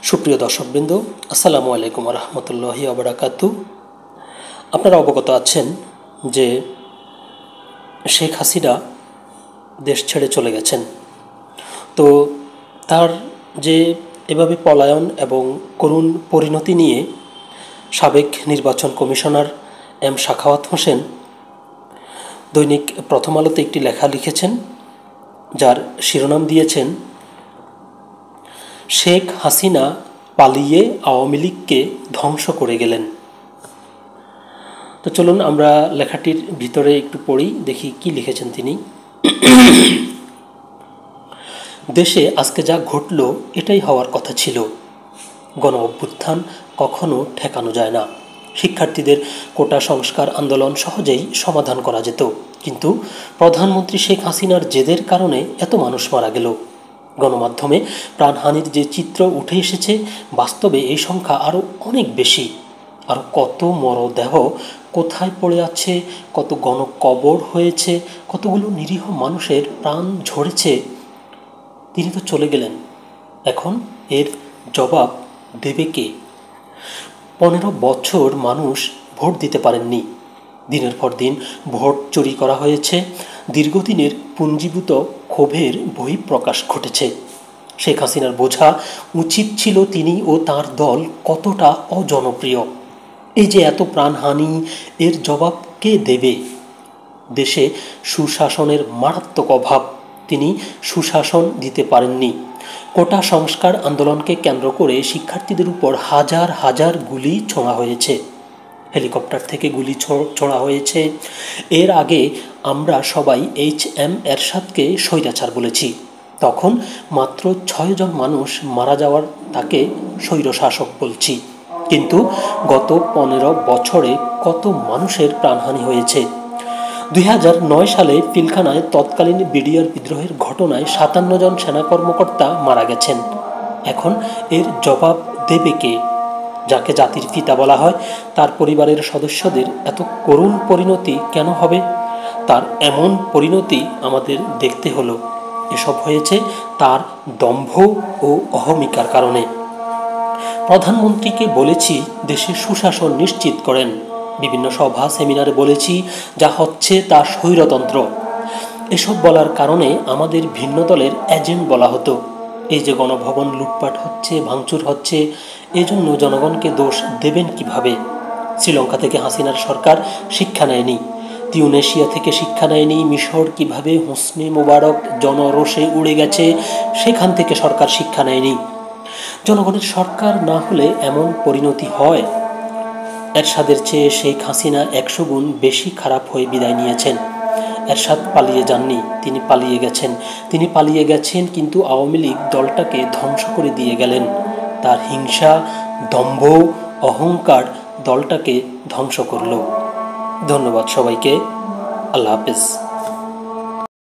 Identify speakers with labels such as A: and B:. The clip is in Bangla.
A: সুপ্রিয় দর্শকবৃন্দ, আসসালামু আলাইকুম রহমতুল্লাহি ওবারাকাতু। আপনারা অবগত আছেন যে শেখ হাসিনা দেশ ছেড়ে চলে গেছেন। তো তার যে এভাবে পলায়ন এবং করুণ পরিণতি নিয়ে সাবেক নির্বাচন কমিশনার এম সাখাওয়াত হোসেন দৈনিক প্রথম আলোতে একটি লেখা লিখেছেন, যার শিরোনাম দিয়েছেন শেখ হাসিনা পালিয়ে আওয়ামী লীগকে ধ্বংস করে গেলেন। তো চলুন আমরা লেখাটির ভিতরে একটু পড়ি, দেখি কি লিখেছেন তিনি। দেশে আজকে যা ঘটল এটাই হওয়ার কথা ছিল। গণ অভ্যুত্থান কখনো ঠেকানো যায় না। শিক্ষার্থীদের কোটা সংস্কার আন্দোলন সহজেই সমাধান করা যেত, কিন্তু প্রধানমন্ত্রী শেখ হাসিনার জেদের কারণে এত মানুষ মারা গেল। গণমাধ্যমে প্রাণহানির যে চিত্র উঠে এসেছে, বাস্তবে এই সংখ্যা আরও অনেক বেশি। আর কত মরদেহ কোথায় পড়ে আছে, কত গণকবর হয়েছে, কতগুলো নিরীহ মানুষের প্রাণ ঝরেছে। তিনি তো চলে গেলেন, এখন এর জবাব দেবে কে? 15 বছর মানুষ ভোট দিতে পারেননি। দিনের পর দিন ভোট চুরি করা হয়েছে। দীর্ঘদিনের পুঞ্জীভূত ক্ষোভের বহিঃপ্রকাশ ঘটেছে। শেখ হাসিনার বোঝা উচিত ছিল তিনি ও তার দল কতটা অজনপ্রিয়। এই যে এত প্রাণহানি, এর জবাব কে দেবে? দেশে সুশাসনের মারাত্মক অভাব। তিনি সুশাসন দিতে পারেননি। কোটা সংস্কার আন্দোলনকে কেন্দ্র করে শিক্ষার্থীদের উপর হাজার হাজার গুলি ছোঁড়া হয়েছে, হেলিকপ্টার থেকে গুলি ছোঁড়া হয়েছে। এর আগে আমরা সবাই HM এরশাদকে স্বৈরাচার বলেছি। তখন মাত্র 6 জন মানুষ মারা যাওয়ার তাকে স্বৈরশাসক বলছি। কিন্তু গত 15 বছরে কত মানুষের প্রাণহানি হয়েছে। 2009 সালে পিলখানায় তৎকালীন বিডিআর বিদ্রোহের ঘটনায় 57 জন সেনা কর্মকর্তা মারা গেছেন। এখন এর জবাব দেবে কে? যাকে জাতির পিতা বলা হয়, তার পরিবারের সদস্যদের এত করুণ পরিণতি কেন হবে? তার এমন পরিণতি আমাদের দেখতে হলো। এসব হয়েছে তার দম্ভ ও অহমিকার কারণে। প্রধানমন্ত্রীকে বলেছি দেশে সুশাসন নিশ্চিত করেন। বিভিন্ন সভা সেমিনারে বলেছি যা হচ্ছে তা স্বৈরতন্ত্র। এসব বলার কারণে আমাদের ভিন্ন দলের এজেন্ট বলা হতো। এই যে গণভবন লুটপাট হচ্ছে, ভাঙচুর হচ্ছে, এজন্য জনগণকে দোষ দেবেন কিভাবে? শ্রীলঙ্কা থেকে হাসিনার সরকার শিক্ষা নেয়নি, তিউনেশিয়া থেকে শিক্ষা নেয়নি, মিশর কিভাবে হোসনি মোবারক জনরোষে উড়ে গেছে সেখান থেকে সরকার শিক্ষা নেয়নি। জনগণের সরকার না হলে এমন পরিণতি হয়। এরশাদের চেয়ে শেখ হাসিনা 100 গুণ বেশি খারাপ হয়ে বিদায় নিয়েছেন। এরশাদ পালিয়ে যাননি, তিনি পালিয়ে গেছেন কিন্তু আওয়ামী লীগ দলটাকে ধ্বংস করে দিয়ে গেলেন। তার হিংসা, দম্ভ, অহংকার দলটাকে ধ্বংস করল। ধন্যবাদ সবাইকে। আল্লাহ হাফেজ।